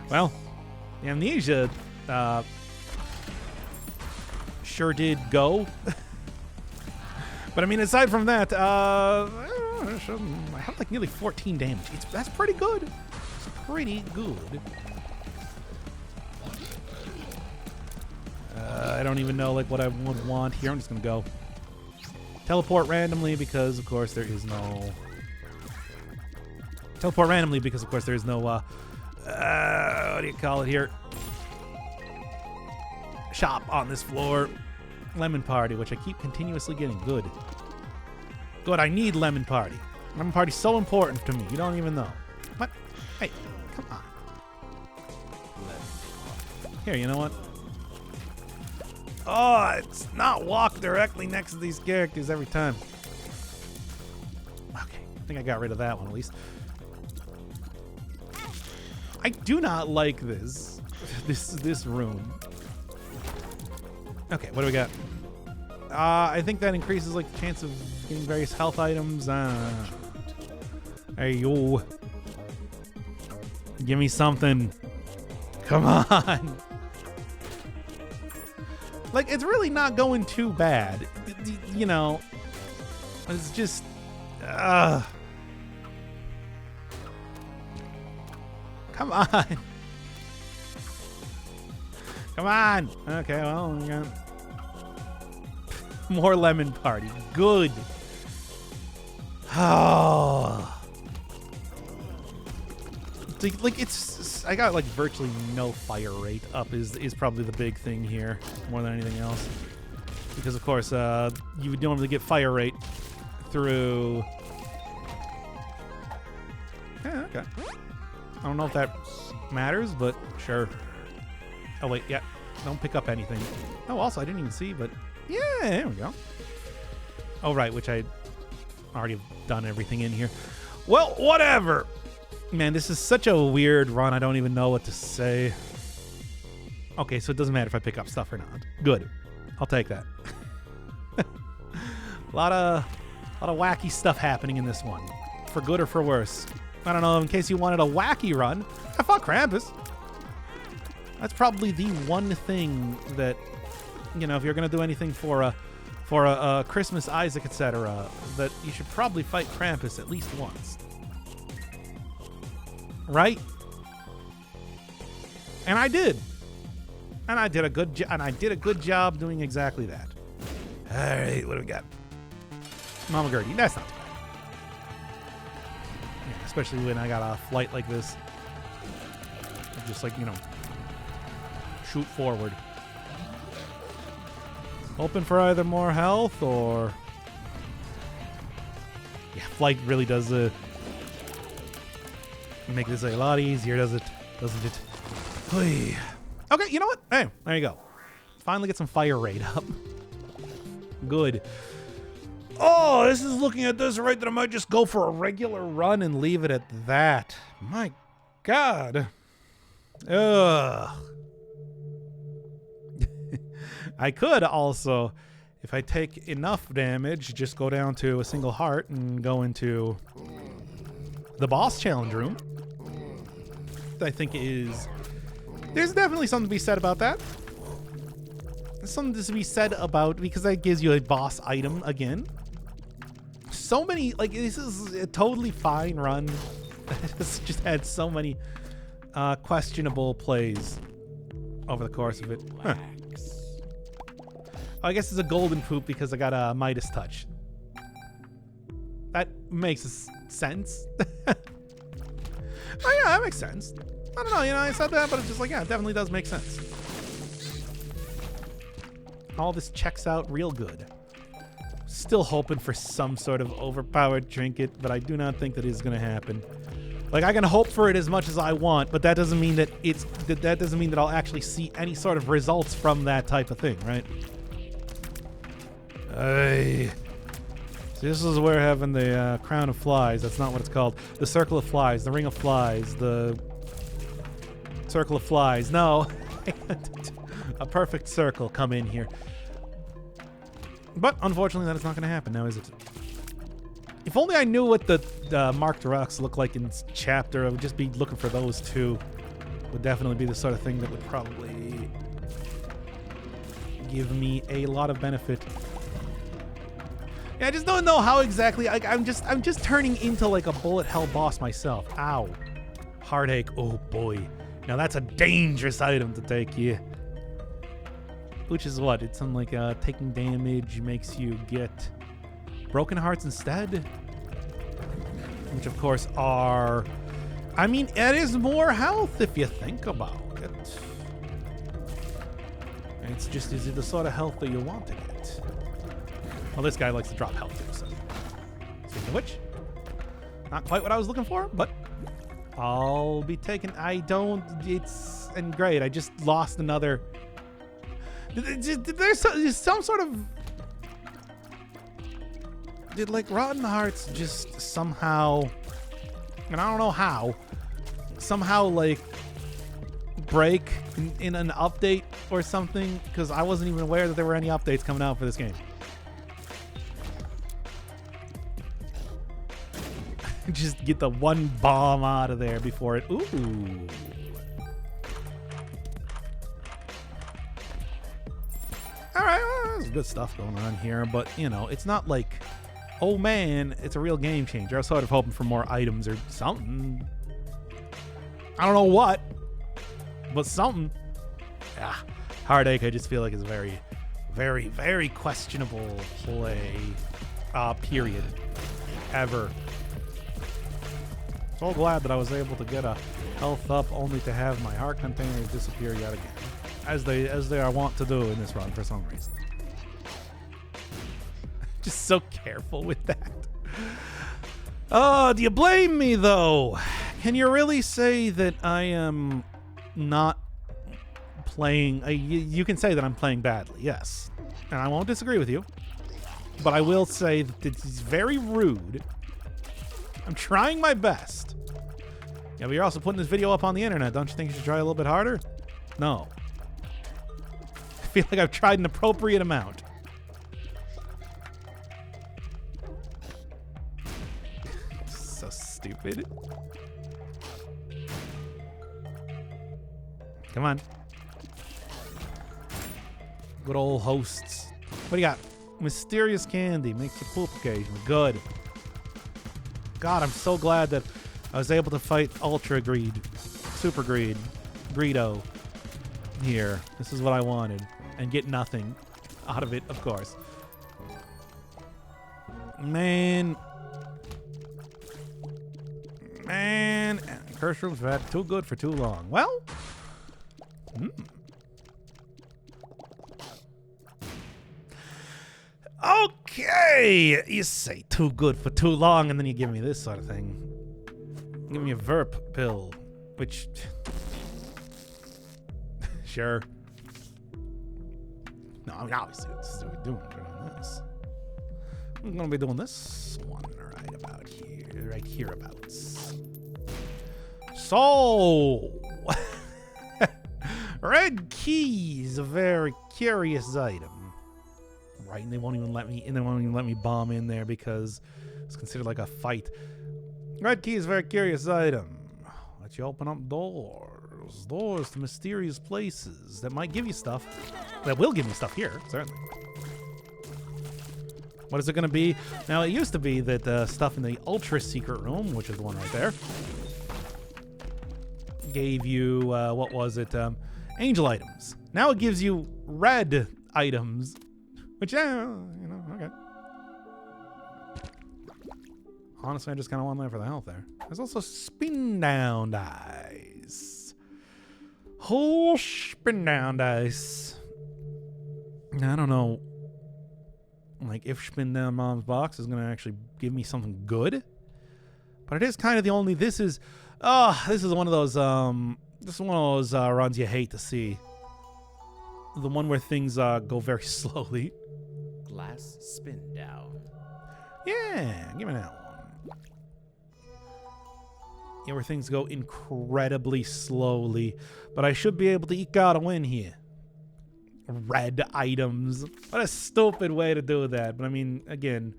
Well, the amnesia sure did go. But I mean, aside from that, I have like nearly 14 damage. That's pretty good. It's pretty good. I don't even know like what I would want here. I'm just gonna go teleport randomly because, of course, there is no what do you call it here? Shop on this floor. Lemon Party, which I keep continuously getting. Good. Good, I need Lemon Party. Lemon Party's so important to me. You don't even know. What? Hey, come on. Here, you know what? Oh, it's not walk directly next to these characters every time. Okay, I think I got rid of that one at least. I do not like this room. Okay, what do we got? I think that increases like the chance of getting various health items. Hey, yo. Give me something. Come on. Like, it's really not going too bad. You know, it's just... Come on. Come on. Okay, well, we got more Lemon Party. Good. Oh. Like, it's... I got, like, virtually no fire rate up is probably the big thing here, more than anything else. Because, of course, you would normally get fire rate through... Yeah, okay. I don't know if that matters, but sure. Oh, wait, yeah. Don't pick up anything. Oh, also, I didn't even see, but... Yeah, there we go. Oh, right, which I already have done everything in here. Well, whatever. Man, this is such a weird run. I don't even know what to say. Okay, so it doesn't matter if I pick up stuff or not. Good. I'll take that. A lot of wacky stuff happening in this one. For good or for worse. I don't know, in case you wanted a wacky run, I fought Krampus. That's probably the one thing that, you know, if you're going to do anything for a Christmas Isaac, etc., that you should probably fight Krampus at least once. Right? And I did. And I did a good job doing exactly that. All right, what do we got? Mama Gertie, that's not too bad. Yeah, especially when I got a flight like this. Just like, you know, shoot forward. Hoping for either more health or... Yeah, flight really does make this a lot easier, doesn't it? Oy. Okay, you know what? Hey, there you go. Finally get some fire rate up. Good. Oh, this is looking at this right that I might just go for a regular run and leave it at that. My God. Ugh. I could also, if I take enough damage, just go down to a single heart and go into the boss challenge room. I think is There's definitely something to be said about that. There's something to be said about, because that gives you a boss item again. So many, like, this is a totally fine run. It's just had so many questionable plays over the course of it. Huh. I guess it's a golden poop because I got a Midas touch. That makes sense. Oh yeah, that makes sense. I don't know, I said that, but it's just like, yeah, it definitely does make sense. All this checks out real good. Still hoping for some sort of overpowered trinket, but I do not think that is going to happen. Like, I can hope for it as much as I want, but that doesn't mean that that doesn't mean that I'll actually see any sort of results from that type of thing, right? Hey. This is where having the crown of flies, that's not what it's called. The circle of flies, the ring of flies, the circle of flies. No. A perfect circle come in here. But unfortunately, that is not going to happen now, is it? If only I knew what the marked rocks look like in this chapter, I would just be looking for those two. Would definitely be the sort of thing that would probably give me a lot of benefit. Yeah, I just don't know how exactly. I'm just turning into like a bullet hell boss myself. Ow, heartache. Oh boy, now that's a dangerous item to take. Yeah. Which is what? It's something like taking damage makes you get broken hearts instead. Which, of course, are... I mean, it is more health if you think about it. It's just, is it the sort of health that you want to get? Well, this guy likes to drop health too, so... Speaking of which, not quite what I was looking for, but I'll be taking... It's... And great, I just lost another... There's some sort of... Did, like, Rotten Hearts just somehow... And I don't know how. Somehow, like, break in an update or something? Because I wasn't even aware that there were any updates coming out for this game. Just get the one bomb out of there before it... Ooh. Alright, well, there's good stuff going on here, but, it's not like... Oh man, it's a real game changer. I was sort of hoping for more items or something. I don't know what, but something. Yeah, Heartache, I just feel like is a very, very, very questionable play, period, ever. So glad that I was able to get a health up only to have my heart containers disappear yet again, as they are wont to do in this run for some reason. Just so careful with that. Oh, do you blame me, though? Can you really say that I am not playing... you can say that I'm playing badly, yes. And I won't disagree with you. But I will say that it's very rude. I'm trying my best. Yeah, but you're also putting this video up on the internet. Don't you think you should try a little bit harder? No. I feel like I've tried an appropriate amount. Stupid. Come on. Good old hosts. What do you got? Mysterious candy. Makes you poop occasionally. Good. God, I'm so glad that I was able to fight Ultra Greed. Super Greed. Greedo. Here. This is what I wanted. And get nothing out of it, of course. Man, curse rooms have had too good for too long. Well, okay. You say too good for too long, and then you give me this sort of thing. Give me a Verp pill, which, sure. No, I mean, obviously, it's what we're doing. We're doing this. I'm gonna be doing this one right about here, right hereabouts. So, red keys, a very curious item, right? And they won't even let me bomb in there because it's considered like a fight. Red key is a very curious item. Let you open up doors. Doors to mysterious places that might give you stuff. That will give me stuff here, certainly. What is it going to be? Now, it used to be that stuff in the ultra secret room, which is the one right there, gave you, what was it? Angel items. Now it gives you red items, which, you know, okay. Honestly, I just kind of want that for the health there. There's also spin down dice. Whole spin down dice. I don't know, like, if spin down mom's box is going to actually give me something good. But it is kind of the only, this is one of those, runs you hate to see. The one where things go very slowly. Glass spin down. Yeah, give me that one. Yeah, where things go incredibly slowly. But I should be able to eke out a win here. Red items. What a stupid way to do that. But I mean, again,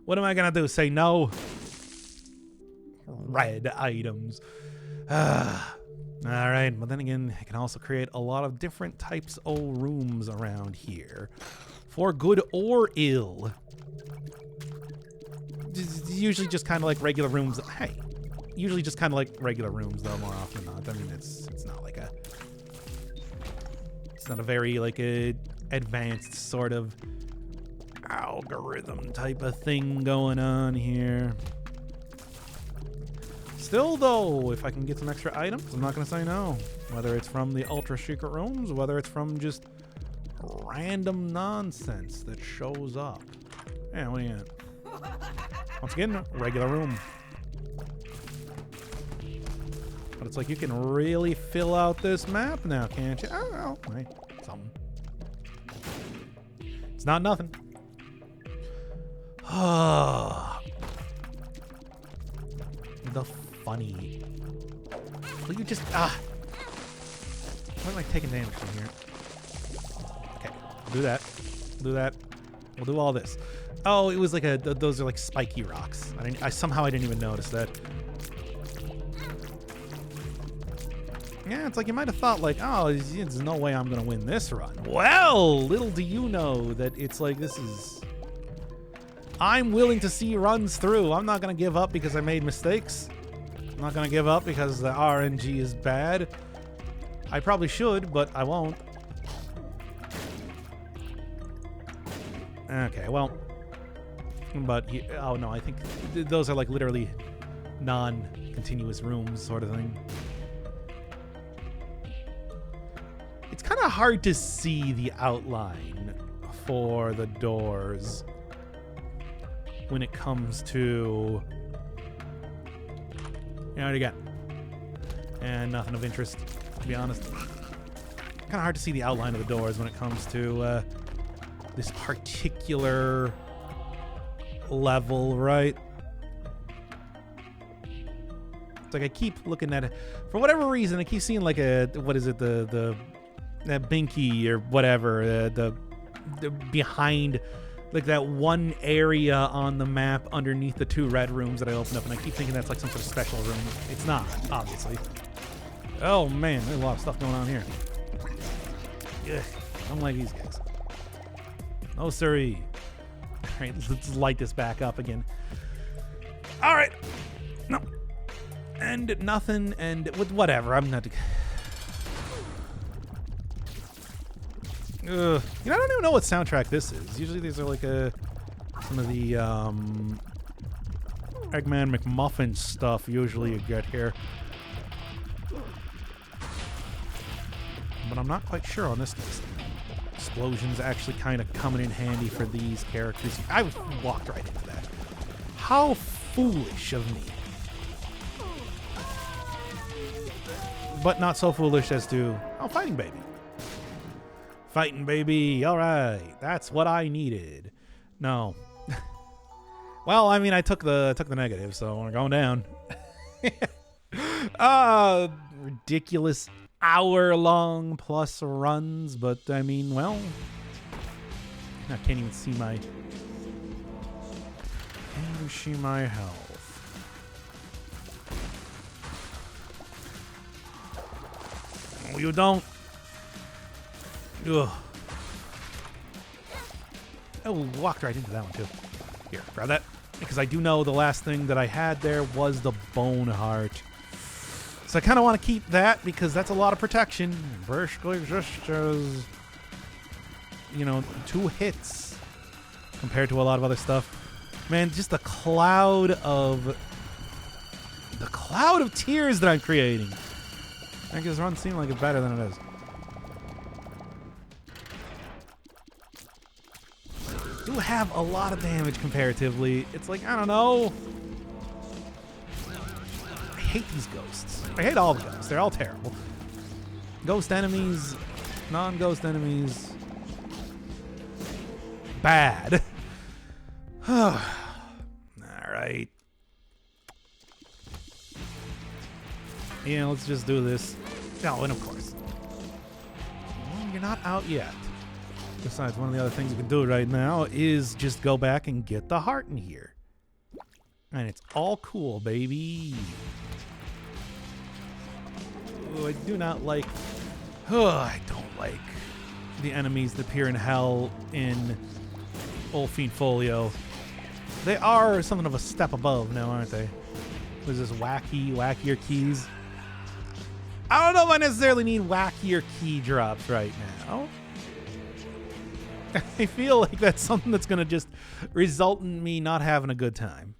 what am I going to do? Say no? Red items. Alright, but then again, I can also create a lot of different types of rooms around here. For good or ill. Usually just kind of like regular rooms. Hey, usually just kind of like regular rooms, though, more often than not. I mean, it's not like a... It's not a very, like, a advanced sort of algorithm type of thing going on here. Still, though, if I can get some extra items, I'm not going to say no. Whether it's from the ultra secret rooms, whether it's from just random nonsense that shows up. Yeah, what do you got? Once again, regular room. But it's like you can really fill out this map now, can't you? Oh, hey, something. It's not nothing. The funny. Will you just Why am I taking damage from here? Okay, do that. Do that. We'll do all this. Oh, it was like those are like spiky rocks. I didn't even notice that. Yeah, it's like you might have thought like, oh, there's no way I'm gonna win this run. Well, little do you know that it's like this is... I'm willing to see runs through. I'm not gonna give up because I made mistakes. I'm not gonna give up because the RNG is bad. I probably should, but I won't. Okay, well... But, oh no, I think those are like literally non-continuous rooms sort of thing. It's kind of hard to see the outline for the doors when it comes to... You know what you got? And nothing of interest, to be honest. Kind of hard to see the outline of the doors when it comes to this particular level, right? It's like I keep looking at it. For whatever reason, I keep seeing like a... What is it? That binky or whatever, the behind, like that one area on the map underneath the two red rooms that I opened up, and I keep thinking that's like some sort of special room. It's not, obviously. Oh man, there's a lot of stuff going on here. Ugh, I don't like these guys. No siree. All right, let's light this back up again. All right, no, and nothing, and whatever. I'm not. You know, I don't even know what soundtrack this is. Usually these are like some of the Eggman McMuffin stuff usually you get here. But I'm not quite sure on this case. Explosions actually kind of coming in handy for these characters. I walked right into that. How foolish of me. But not so foolish as to... Oh, Fighting Baby. Fighting Baby. All right. That's what I needed. No. Well, I mean, I took the negative, so we're going down. Ridiculous hour-long plus runs, but I mean, well, I can't even see my... Can't even see my health. you don't. Ugh. Oh, we walked right into that one, too. Here, grab that. Because I do know the last thing that I had there was the Bone Heart. So I kind of want to keep that because that's a lot of protection. Basically, just as, you know, 2 hits compared to a lot of other stuff. Man, just the cloud of tears that I'm creating. Make this run seem like it's better than it is. Do have a lot of damage comparatively. It's like, I don't know. I hate these ghosts. I hate all the ghosts. They're all terrible. Ghost enemies, non-ghost enemies. Bad. All right. Yeah, let's just do this. Oh, and of course. Well, you're not out yet. Besides, one of the other things you can do right now is just go back and get the heart in here. And it's all cool, baby. Ooh, I do not like... I don't like the enemies that appear in hell in Old Fiend Folio. They are something of a step above now, aren't they? There's this wackier keys. I don't know if I necessarily need wackier key drops right now. I feel like that's something that's going to just result in me not having a good time.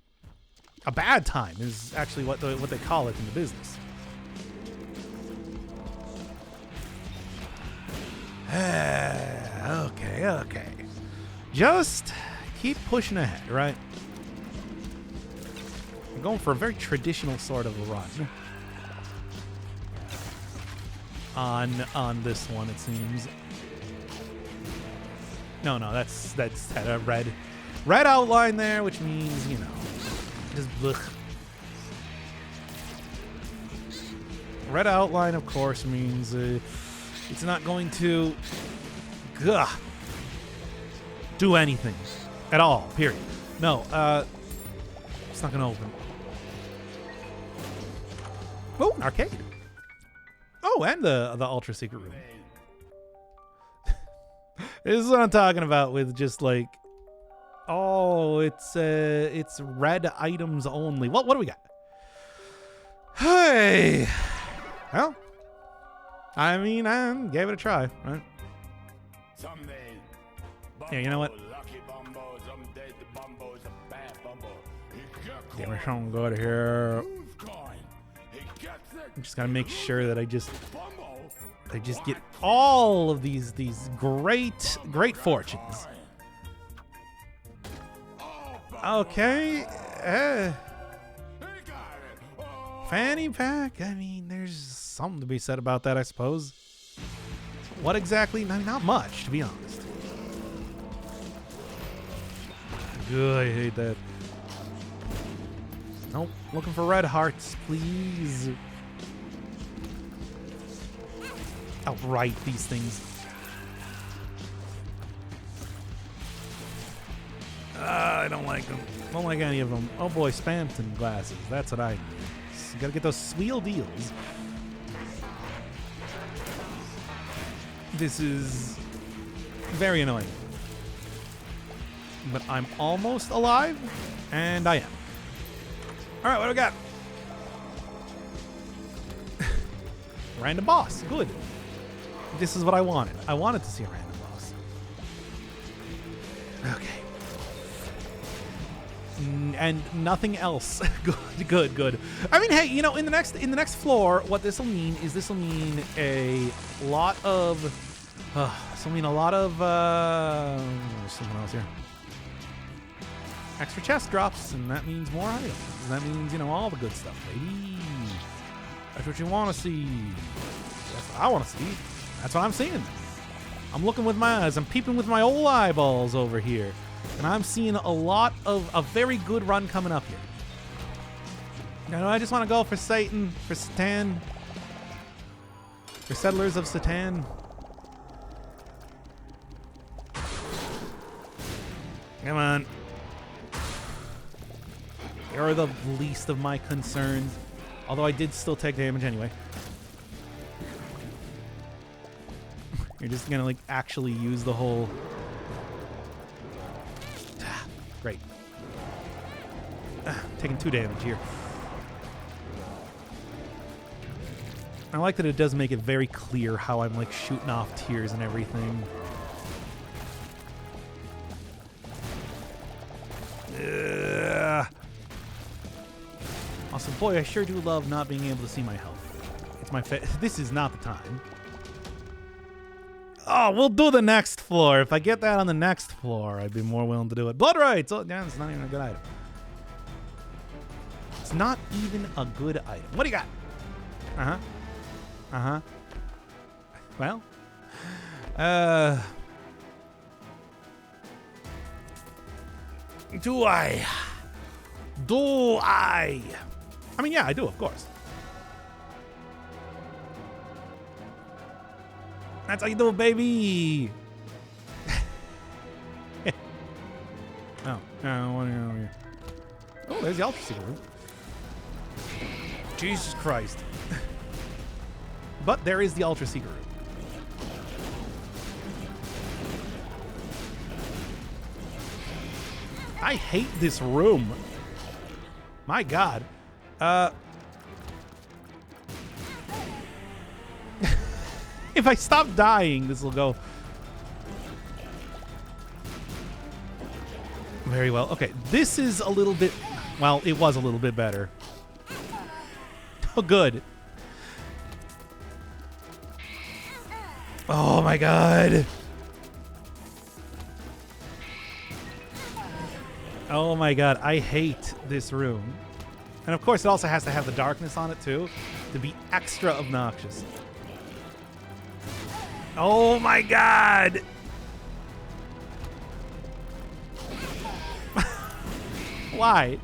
A bad time is actually what they call it in the business. Okay. Just keep pushing ahead, right? I'm going for a very traditional sort of run. On this one, it seems. No, that's had a red outline there, which means, you know, just blech. Red outline, of course, means it's not going to do anything at all. Period. No, it's not gonna open. Oh, an arcade. Oh, and the ultra secret room. This is what I'm talking about with just like, oh, it's red items only. What do we got? Hey, well, I mean, I gave it a try, right? Yeah, you know what? Get my song good here. I just gotta make sure that I just get all of these great fortunes. Okay. Fanny pack. I mean, there's something to be said about that, I suppose. What exactly? Not much, to be honest. Ugh, I hate that. Nope. Looking for red hearts, please. Outright these things. I don't like them. Don't like any of them. Oh boy, Spamton glasses. That's what I need. So gotta get those sweal deals. This is very annoying. But I'm almost alive, and I am. Alright, what do we got? Random boss. Good. This is what I wanted. I wanted to see a random boss. Okay. And nothing else. Good. I mean, hey, you know, in the next floor, what this will mean is a lot of. This will mean a lot of. There's something else here. Extra chest drops, and that means more items. And that means, you know, all the good stuff, baby. That's what you want to see. That's what I want to see. That's what I'm seeing. I'm looking with my eyes. I'm peeping with my old eyeballs over here. And I'm seeing a lot of a very good run coming up here. You know, I just want to go for Satan, for Satan, for Settlers of Satan. Come on. They are the least of my concerns. Although I did still take damage anyway. You're just gonna like actually use the whole. Great. Taking 2 damage here. I like that it does make it very clear how I'm like shooting off tears and everything. Also, boy, I sure do love not being able to see my health. It's my this is not the time. Oh, we'll do the next floor. If I get that on the next floor, I'd be more willing to do it. Blood rights! Oh, yeah, it's not even a good item. It's not even a good item. What do you got? Uh-huh. Uh-huh. Well. Do I? Do I? I mean, yeah, I do, of course. That's how you do it, baby. Oh, oh, there's the Ultra Secret Room. Jesus Christ. But there is the Ultra Secret Room. I hate this room. My God. If I stop dying, this will go very well. Okay, this is a little bit, well, it was a little bit better. Oh, good. Oh my God. Oh my God, I hate this room. And of course it also has to have the darkness on it too, to be extra obnoxious. Oh my God! Why?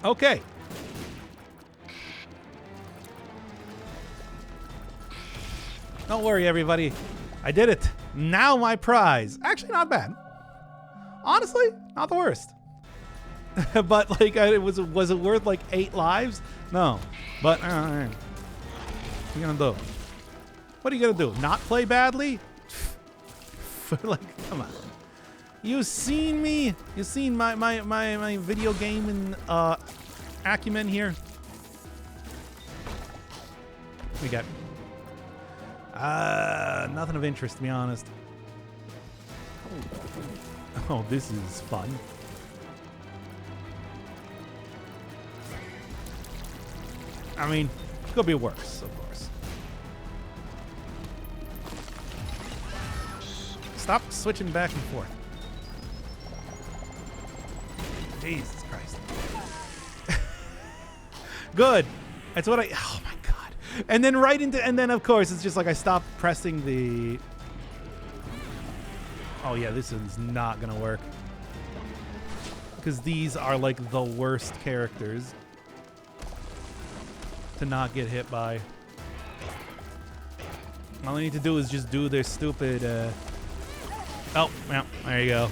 Okay. Don't worry, everybody. I did it. Now my prize. Actually, not bad. Honestly, not the worst. But like, was it worth like 8 lives? No. But what are you gonna do? What are you gonna do? Not play badly? Like, come on. You seen me? You seen my video game and acumen here? We got nothing of interest, to be honest. Oh, this is fun. I mean, could be worse, of course. Stop switching back and forth. Jesus Christ. Good. That's what oh my God. And then right into, and then of course, it's just like I stopped pressing the, oh yeah, this is not gonna work. Because these are like the worst characters to not get hit by. All I need to do is just do their stupid, oh, well, there you go.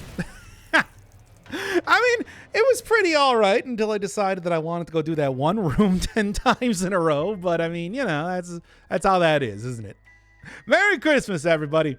I mean, it was pretty all right until I decided that I wanted to go do that one room 10 times in a row. But I mean, you know, that's how that is, isn't it? Merry Christmas, everybody.